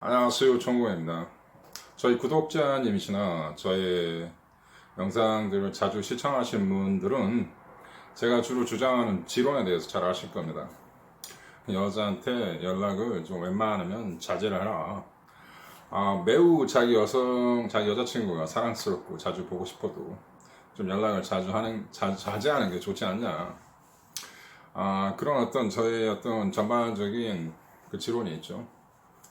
안녕하세요, 청구입니다. 저희 구독자님이시나 저의 영상들을 자주 시청하시는 분들은 제가 주로 주장하는 지론에 대해서 잘 아실 겁니다. 여자한테 연락을 좀 웬만하면 자제를 하라. 매우 자기 여자친구가 사랑스럽고 자주 보고 싶어도 좀 연락을 자제하는 게 좋지 않냐. 그런 저의 전반적인 그 지론이 있죠.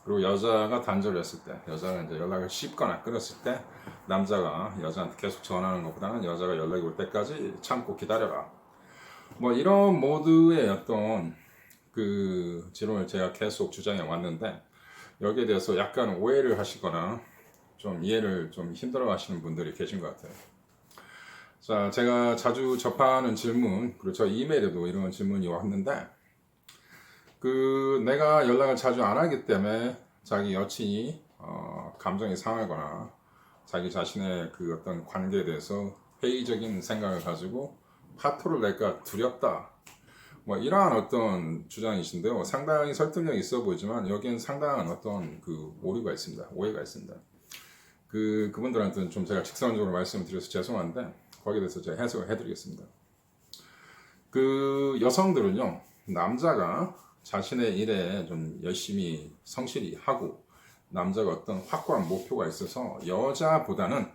그리고 여자가 단절을 했을 때, 여자가 이제 연락을 씹거나 끊었을 때, 남자가 여자한테 계속 전화하는 것보다는 여자가 연락이 올 때까지 참고 기다려라. 뭐 이런 모드의 그 지론을 제가 계속 주장해 왔는데, 여기에 대해서 약간 오해를 하시거나 좀 이해를 좀 힘들어 하시는 분들이 계신 것 같아요. 자, 제가 자주 접하는 질문, 그리고 저 이메일에도 이런 질문이 왔는데, 내가 연락을 자주 안 하기 때문에 자기 여친이 감정이 상하거나 자기 자신의 그 어떤 관계에 대해서 회의적인 생각을 가지고 파토를 낼까 두렵다. 뭐 이러한 어떤 주장이신데요. 상당히 설득력이 있어 보이지만 여기엔 상당한 어떤 그 오류가 있습니다. 오해가 있습니다. 그분들한테는 좀 제가 직선적으로 말씀드려서 죄송한데 거기에 대해서 제가 해석을 해드리겠습니다. 그 여성들은요, 남자가 자신의 일에 좀 열심히 성실히 하고 남자가 어떤 확고한 목표가 있어서 여자보다는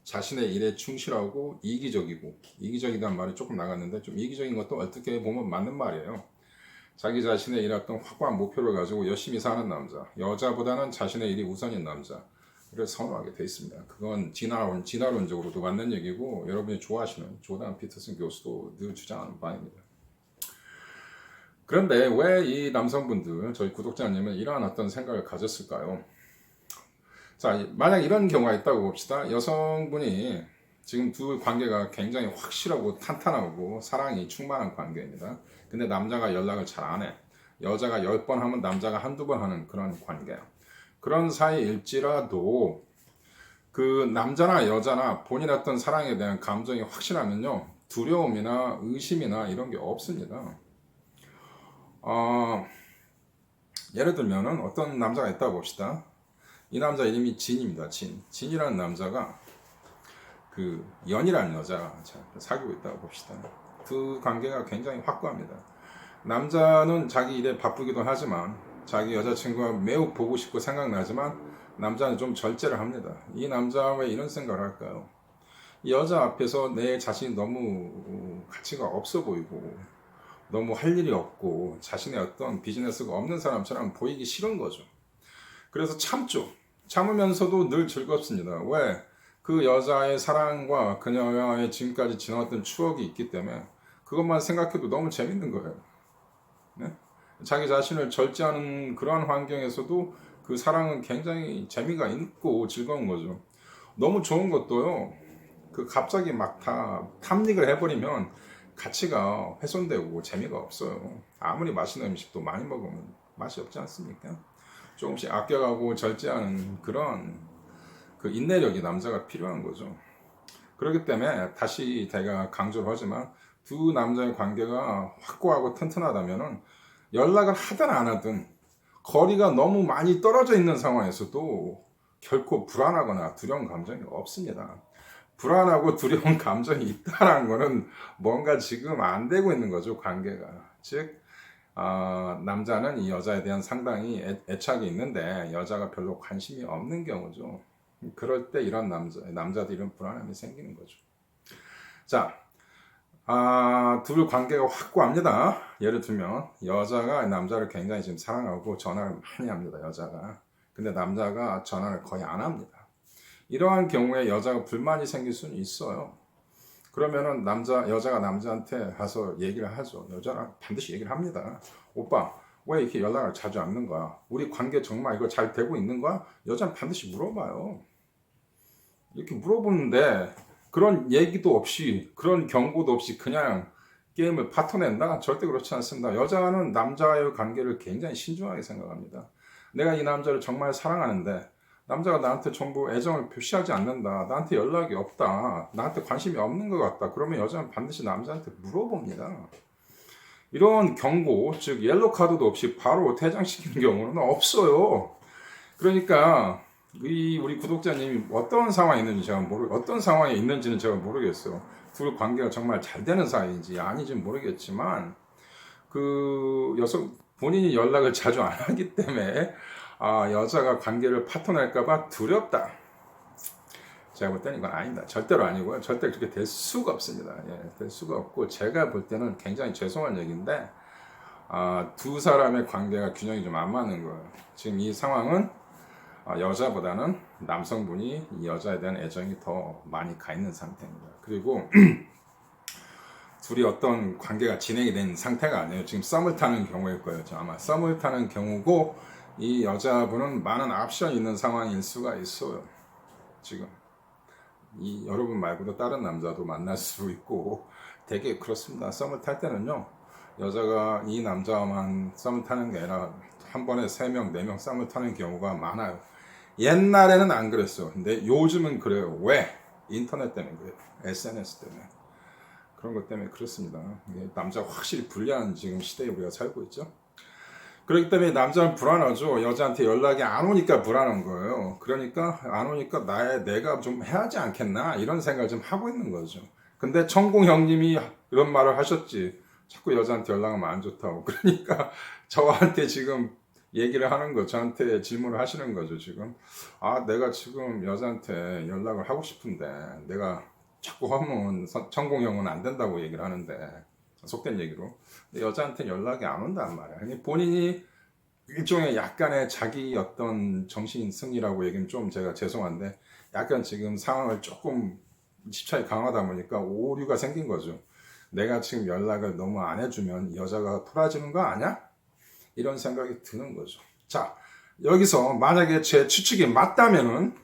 자신의 일에 충실하고 이기적이란 말이 조금 나갔는데 좀 이기적인 것도 어떻게 보면 맞는 말이에요. 자기 자신의 일에 어떤 확고한 목표를 가지고 열심히 사는 남자, 여자보다는 자신의 일이 우선인 남자를 선호하게 돼 있습니다. 그건 진화론적으로도 맞는 얘기고 여러분이 좋아하시는 조단 피터슨 교수도 늘 주장하는 바입니다. 그런데 왜 이 남성분들, 저희 구독자님은 이러한 어떤 생각을 가졌을까요? 자, 만약 이런 경우가 있다고 봅시다. 여성분이 지금 두 관계가 굉장히 확실하고 탄탄하고 사랑이 충만한 관계입니다. 근데 남자가 연락을 잘 안 해. 여자가 10번 하면 남자가 한두 번 하는 그런 관계야. 그런 사이일지라도 그 남자나 여자나 본인 어떤 사랑에 대한 감정이 확실하면요, 두려움이나 의심이나 이런 게 없습니다. 예를 들면은 어떤 남자가 있다고 봅시다. 이 남자 이름이 진입니다. 진이라는 남자가 그 연이라는 여자 사귀고 있다고 봅시다. 두 관계가 굉장히 확고합니다. 남자는 자기 일에 바쁘기도 하지만 자기 여자친구가 매우 보고 싶고 생각나지만 남자는 좀 절제를 합니다. 이 남자가 왜 이런 생각을 할까요? 이 여자 앞에서 내 자신이 너무 가치가 없어 보이고 너무 할 일이 없고 자신의 어떤 비즈니스가 없는 사람처럼 보이기 싫은 거죠. 그래서 참죠. 참으면서도 늘 즐겁습니다. 왜? 그 여자의 사랑과 그녀와의 지금까지 지나왔던 추억이 있기 때문에 그것만 생각해도 너무 재밌는 거예요. 네? 자기 자신을 절제하는 그러한 환경에서도 그 사랑은 굉장히 재미가 있고 즐거운 거죠. 너무 좋은 것도요, 갑자기 막 다 탐닉을 해버리면 가치가 훼손되고 재미가 없어요. 아무리 맛있는 음식도 많이 먹으면 맛이 없지 않습니까? 조금씩 아껴가고 절제하는 그런 그 인내력이 남자가 필요한 거죠. 그렇기 때문에 다시 제가 강조를 하지만 두 남자의 관계가 확고하고 튼튼하다면은 연락을 하든 안 하든 거리가 너무 많이 떨어져 있는 상황에서도 결코 불안하거나 두려운 감정이 없습니다. 불안하고 두려운 감정이 있다는 거는 뭔가 지금 안 되고 있는 거죠, 관계가. 즉, 남자는 이 여자에 대한 상당히 애착이 있는데 여자가 별로 관심이 없는 경우죠. 그럴 때 이런 남자도 이런 불안함이 생기는 거죠. 자, 둘 관계가 확고합니다. 예를 들면 여자가 남자를 굉장히 지금 사랑하고 전화를 많이 합니다, 여자가. 근데 남자가 전화를 거의 안 합니다. 이러한 경우에 여자가 불만이 생길 수는 있어요. 그러면은 여자가 남자한테 가서 얘기를 하죠. 여자랑 반드시 얘기를 합니다. 오빠, 왜 이렇게 연락을 자주 안 하는 거야? 우리 관계 정말 이거 잘 되고 있는 거야? 여자는 반드시 물어봐요. 이렇게 물어보는데 그런 얘기도 없이 그런 경고도 없이 그냥 게임을 파토낸다? 절대 그렇지 않습니다. 여자는 남자의 관계를 굉장히 신중하게 생각합니다. 내가 이 남자를 정말 사랑하는데 남자가 나한테 전부 애정을 표시하지 않는다. 나한테 연락이 없다. 나한테 관심이 없는 것 같다. 그러면 여자는 반드시 남자한테 물어봅니다. 이런 경고, 즉 옐로 카드도 없이 바로 퇴장시키는 경우는 없어요. 그러니까 우리 구독자님이 어떤 상황에 있는지 어떤 상황에 있는지는 제가 모르겠어요. 둘 관계가 정말 잘 되는 사이인지 아닌지 모르겠지만 그 여성 본인이 연락을 자주 안 하기 때문에 여자가 관계를 파토낼까봐 두렵다. 제가 볼 때는 이건 아닙니다. 절대로 아니고요. 절대 그렇게 될 수가 없습니다. 예, 될 수가 없고 제가 볼 때는 굉장히 죄송한 얘기인데 두 사람의 관계가 균형이 좀 안 맞는 거예요. 지금 이 상황은 여자보다는 남성분이 이 여자에 대한 애정이 더 많이 가 있는 상태입니다. 그리고 둘이 어떤 관계가 진행이 된 상태가 아니에요. 지금 썸을 타는 경우일 거예요. 아마 썸을 타는 경우고 이 여자분은 많은 옵션이 있는 상황일 수가 있어요. 지금 이 여러분 말고도 다른 남자도 만날 수 있고 되게 그렇습니다. 썸을 탈 때는요. 여자가 이 남자만 썸을 타는 게 아니라 한 번에 3명, 4명 썸을 타는 경우가 많아요. 옛날에는 안 그랬어요. 근데 요즘은 그래요. 왜? 인터넷 때문에 그래요. SNS 때문에. 그런 것 때문에 그렇습니다. 남자가 확실히 불리한 지금 시대에 우리가 살고 있죠. 그렇기 때문에 남자는 불안하죠. 여자한테 연락이 안 오니까 불안한 거예요. 그러니까 안 오니까 내가 좀 해야 하지 않겠나 이런 생각을 좀 하고 있는 거죠. 근데 천공 형님이 이런 말을 하셨지. 자꾸 여자한테 연락하면 안 좋다고. 그러니까 저한테 지금 얘기를 하는 거, 저한테 질문을 하시는 거죠, 지금. 내가 지금 여자한테 연락을 하고 싶은데, 내가 자꾸 하면 천공 형은 안 된다고 얘기를 하는데, 속된 얘기로. 근데 여자한테 연락이 안 온단 말이야. 본인이 일종의 약간의 자기 어떤 정신 승리라고 얘기는 좀 제가 죄송한데, 약간 지금 상황을 조금 집착이 강하다 보니까 오류가 생긴 거죠. 내가 지금 연락을 너무 안 해주면 여자가 풀어지는 거 아니야? 이런 생각이 드는 거죠. 자, 여기서 만약에 제 추측이 맞다면은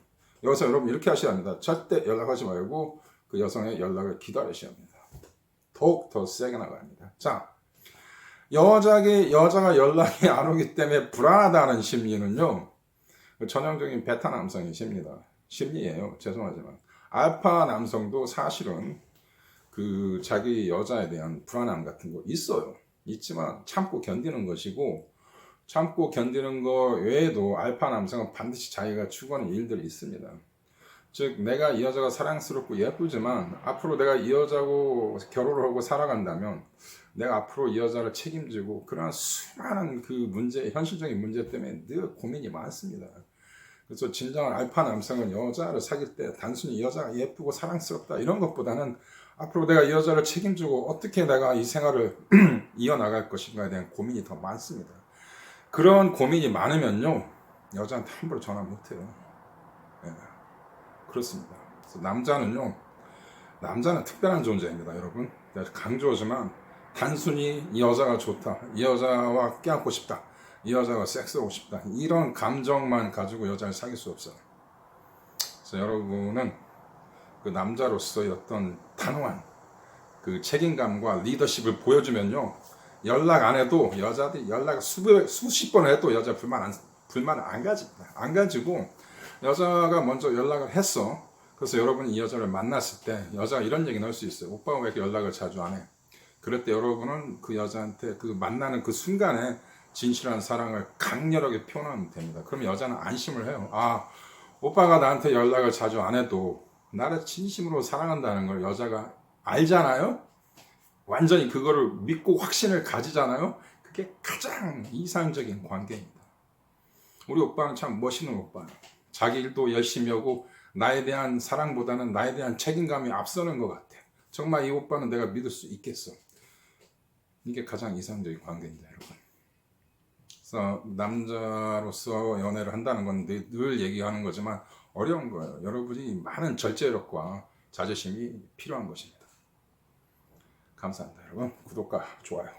여기서 여러분 이렇게 하셔야 합니다. 절대 연락하지 말고 그 여성의 연락을 기다리셔야 합니다. 더욱 더 세게 나가야 합니다. 자, 여자가 연락이 안 오기 때문에 불안하다는 심리는요, 전형적인 베타 남성의 심리예요. 죄송하지만. 알파 남성도 사실은 그 자기 여자에 대한 불안함 같은 거 있어요. 있지만 참고 견디는 것이고, 참고 견디는 거 외에도 알파 남성은 반드시 자기가 추구하는 일들이 있습니다. 즉 내가 이 여자가 사랑스럽고 예쁘지만 앞으로 내가 이 여자하고 결혼을 하고 살아간다면 내가 앞으로 이 여자를 책임지고 그러한 수많은 그 문제, 현실적인 문제 때문에 늘 고민이 많습니다. 그래서 진정한 알파 남성은 여자를 사귈 때 단순히 이 여자가 예쁘고 사랑스럽다 이런 것보다는 앞으로 내가 이 여자를 책임지고 어떻게 내가 이 생활을 이어나갈 것인가에 대한 고민이 더 많습니다. 그런 고민이 많으면요, 여자한테 함부로 전화 못해요. 네, 그렇습니다. 그래서 남자는 특별한 존재입니다, 여러분. 내가 강조하지만 단순히 이 여자가 좋다, 이 여자와 껴안고 싶다, 이 여자가 섹스하고 싶다 이런 감정만 가지고 여자를 사귈 수 없어요. 그래서 여러분은 그 남자로서의 어떤 단호한 그 책임감과 리더십을 보여주면요, 연락 안 해도 여자들이 연락 수십 번 해도 여자 불만 안 가집니다. 안 가지고 여자가 먼저 연락을 했어. 그래서 여러분이 이 여자를 만났을 때 여자가 이런 얘기는 할 수 있어요. 오빠가 왜 이렇게 연락을 자주 안 해? 그럴 때 여러분은 그 여자한테 그 만나는 그 순간에 진실한 사랑을 강렬하게 표현하면 됩니다. 그럼 여자는 안심을 해요. 오빠가 나한테 연락을 자주 안 해도 나를 진심으로 사랑한다는 걸 여자가 알잖아요. 완전히 그거를 믿고 확신을 가지잖아요. 그게 가장 이상적인 관계입니다. 우리 오빠는 참 멋있는 오빠예요. 자기 일도 열심히 하고 나에 대한 사랑보다는 나에 대한 책임감이 앞서는 것 같아. 정말 이 오빠는 내가 믿을 수 있겠어. 이게 가장 이상적인 관계입니다, 여러분. 그래서 남자로서 연애를 한다는 건 늘 얘기하는 거지만 어려운 거예요. 여러분이 많은 절제력과 자제심이 필요한 것입니다. 감사합니다, 여러분. 구독과 좋아요.